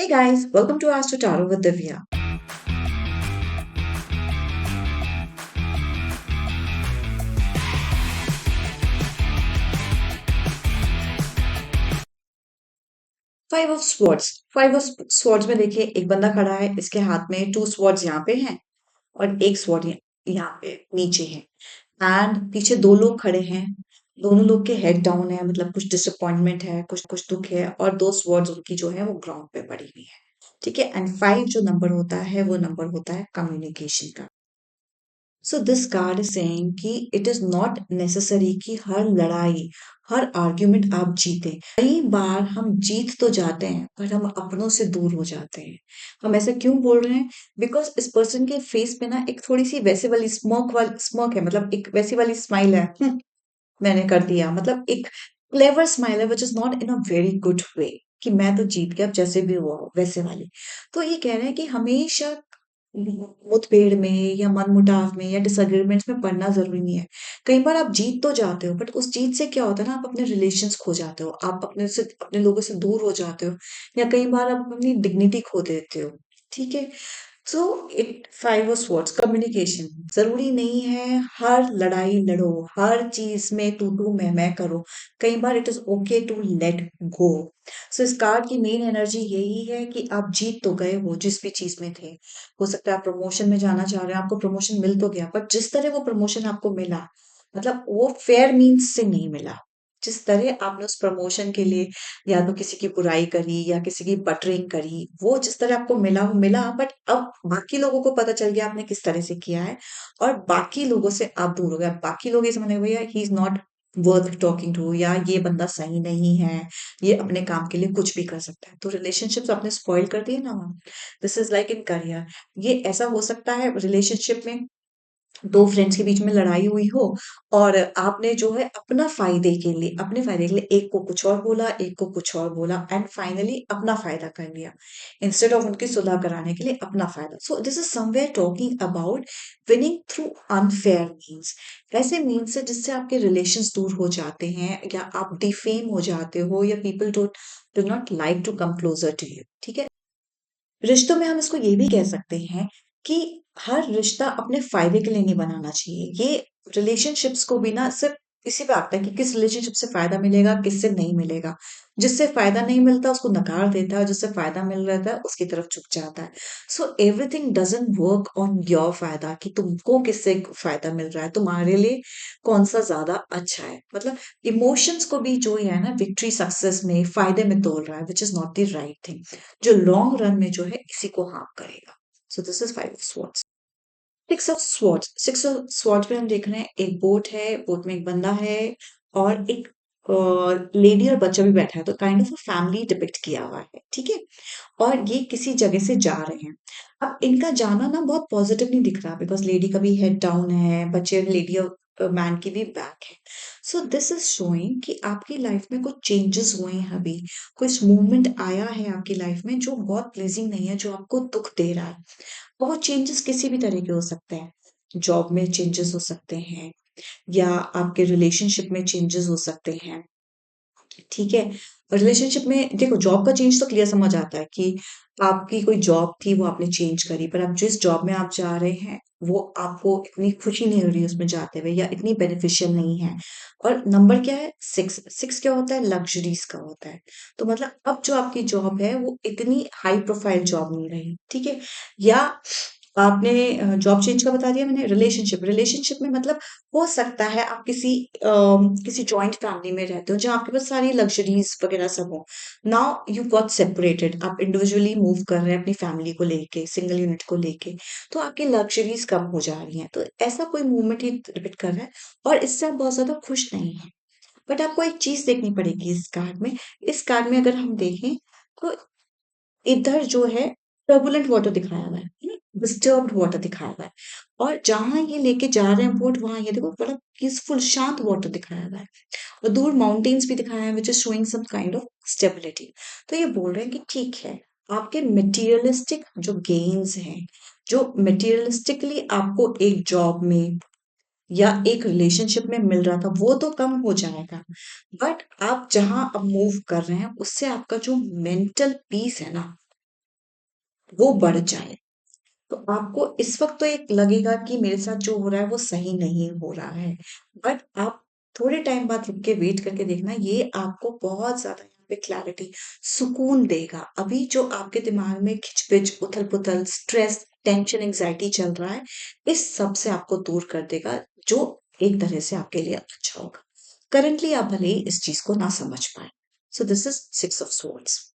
Hey guys, welcome to Astro Tarot with Divya. Five of swords में देखिए एक बंदा खड़ा है, इसके हाथ में टू स्वॉर्ड्स यहाँ पे हैं और एक स्वॉर्ड यहाँ पे नीचे है। एंड पीछे दो लोग खड़े हैं। दोनों लोग के हेड डाउन है, मतलब कुछ डिसअपॉइंटमेंट है, कुछ दुख है, और दो स्वॉर्ड्स उनकी जो है वो ग्राउंड पे पड़ी हुई है। ठीक है। एंड फाइव जो नंबर होता है वो नंबर होता है कम्युनिकेशन का। So this card is saying कि इट इज नॉट नेसेसरी कि हर लड़ाई, हर आर्ग्यूमेंट आप जीते। कई बार हम जीत तो जाते हैं पर हम अपनों से दूर हो जाते हैं। हम ऐसे क्यों बोल रहे हैं? बिकॉज इस पर्सन के फेस पे ना एक थोड़ी सी वैसे वाली स्मोक है, मतलब एक वैसी वाली स्माइल है। मैंने कर दिया, मतलब एक क्लेवर स्माइल है which is not in a very good way, कि मैं तो जीत गया, अब जैसे भी हुआ हो वैसे वाली। तो ये कह रहे हैं कि हमेशा मुठभेड़ में या मनमुटाव में या डिसएग्रीमेंट्स में पड़ना जरूरी नहीं है। कई बार आप जीत तो जाते हो, बट उस जीत से क्या होता है ना, आप अपने रिलेशंस खो जाते हो, आप अपने लोगों से दूर हो जाते हो, या कई बार आप अपनी डिग्निटी खो देते हो। ठीक है। So it five of swords communication. जरूरी नहीं है हर लड़ाई लड़ो, हर चीज में तू मैं करो। कई बार it is okay to let go. So इस कार्ड की मेन एनर्जी यही है कि आप जीत तो गए हो जिस भी चीज में थे। हो सकता है आप प्रमोशन में जाना चाह रहे हैं, आपको प्रमोशन मिल तो गया, पर जिस तरह वो प्रमोशन आपको मिला, मतलब वो फेयर मीन्स से नहीं मिला। जिस तरह आपने उस प्रमोशन के लिए या तो किसी की बुराई करी या किसी की बटरिंग करी, वो जिस तरह आपको मिला वो मिला, बट अब बाकी लोगों को पता चल गया आपने किस तरह से किया है, और बाकी लोगों से आप दूर हो गए। बाकी लोग ये समझने लगे, भैया he is not worth talking to, या ये बंदा सही नहीं है, ये अपने काम के लिए कुछ भी कर सकता है। तो रिलेशनशिप्स आपने स्पॉइल कर दिए ना। This is like in career. ये ऐसा हो सकता है रिलेशनशिप में दो फ्रेंड्स के बीच में लड़ाई हुई हो, और आपने जो है अपने फायदे के लिए एक को कुछ और बोला, एक को कुछ और बोला, एंड फाइनली अपना फायदा कर लिया इंस्टेड ऑफ उनकी सुलह कराने के लिए अपना फायदा। So this is somewhere talking about winning through unfair means. ऐसे मीन्स है जिससे आपके रिलेशंस दूर हो जाते हैं, या आप डिफेम हो जाते हो, या people do not like to come closer to you. ठीक है। रिश्तों में हम इसको ये भी कह सकते हैं कि हर रिश्ता अपने फायदे के लिए नहीं बनाना चाहिए। ये रिलेशनशिप्स को भी ना सिर्फ इसी पे आता है कि किस रिलेशनशिप से फायदा मिलेगा, किससे नहीं मिलेगा। जिससे फायदा नहीं मिलता उसको नकार देता है, जिससे फायदा मिल रहा है उसकी तरफ झुक जाता है। So everything doesn't work on your फायदा, कि तुमको किससे फायदा मिल रहा है, तुम्हारे लिए कौन सा ज्यादा अच्छा है। मतलब इमोशंस को भी जो है ना विक्ट्री सक्सेस में फायदे में तोल रहा है, which is not the right thing, जो लॉन्ग रन में जो है इसी को हार्म करेगा। So this is five of swords. Six of swords में हम देख रहे हैं एक बोट है, बोट में एक बंदा है, और एक लेडी और बच्चा भी बैठा है, तो काइंड ऑफ फैमिली डिपिक्ट किया हुआ है। ठीक है। और ये किसी जगह से जा रहे हैं। अब इनका जाना ना बहुत पॉजिटिव नहीं दिख रहा, बिकॉज लेडी का भी हेड डाउन है, बच्चे लेडी और मैन की भी बैक है। सो दिस इज शोइंग कि आपकी लाइफ में कुछ चेंजेस हुए हैं अभी, कुछ मूवमेंट आया है आपकी लाइफ में जो बहुत प्लीजिंग नहीं है, जो आपको दुख दे रहा है। वो चेंजेस किसी भी तरह के हो सकते हैं। जॉब में चेंजेस हो सकते हैं, या आपके रिलेशनशिप में चेंजेस हो सकते हैं। ठीक है। रिलेशनशिप में देखो, जॉब का चेंज तो क्लियर समझ आता है कि आपकी कोई जॉब थी वो आपने चेंज करी, पर आप जिस जॉब में आप जा रहे हैं वो आपको इतनी खुशी नहीं हो रही उसमें जाते हुए, या इतनी बेनिफिशियल नहीं है। और नंबर क्या है? सिक्स। सिक्स क्या होता है? लग्जरीज का होता है। तो मतलब अब जो आपकी जॉब है वो इतनी हाई प्रोफाइल जॉब नहीं रही। ठीक है। या आपने जॉब चेंज का बता दिया मैंने। रिलेशनशिप में मतलब हो सकता है आप किसी जॉइंट फैमिली में रहते हो जहाँ आपके पास सारी लग्जरीज वगैरह सब हो। नाउ यू गॉट सेपरेटेड, आप इंडिविजुअली मूव कर रहे हैं अपनी फैमिली को लेके, सिंगल यूनिट को लेके, तो आपकी लग्जरीज कम हो जा रही हैं। तो ऐसा कोई मूवमेंट ही रिपीट कर रहा है, और इससे आप बहुत ज्यादा खुश नहीं है। बट आपको एक चीज देखनी पड़ेगी इस कार्ड में। इस कार्ड में अगर हम देखें तो इधर जो है टर्बुलेंट वाटर दिखाया हुआ है, डिस्टर्ब्ड वाटर दिखाया हुआ है, और जहां ये लेके जा रहे हैं बोट, वहां ये देखो बड़ा पीसफुल शांत वाटर दिखाया हुआ है, और दूर माउंटेन्स भी दिखाया है which is showing some kind of stability. तो ये बोल रहे हैं कि ठीक है, आपके मटेरियलिस्टिक जो गेन्स हैं, जो मटेरियलिस्टिकली आपको एक जॉब में या एक रिलेशनशिप में मिल रहा था, वो तो कम हो जाएगा, बट आप जहां अब मूव कर रहे हैं उससे आपका जो मेंटल पीस है ना, वो बढ़ जाए। तो आपको इस वक़्त तो एक लगेगा कि मेरे साथ जो हो रहा है वो सही नहीं हो रहा है। बट आप थोड़े टाइम बाद रुक के वेट करके देखना, ये आपको बहुत ज़्यादा यहाँ पे क्लैरिटी, सुकून देगा। अभी जो आपके दिमाग में खिचपिच, उथल-पुथल, स्ट्रेस, टेंशन, एंग्ज़ायटी चल रहा है, इस सब से आपको दूर कर देगा, जो एक तरह से आपके लिए अच्छा होगा। करंटली आप भले ही इस चीज़ को ना समझ पाएँ। So this is 6 of swords.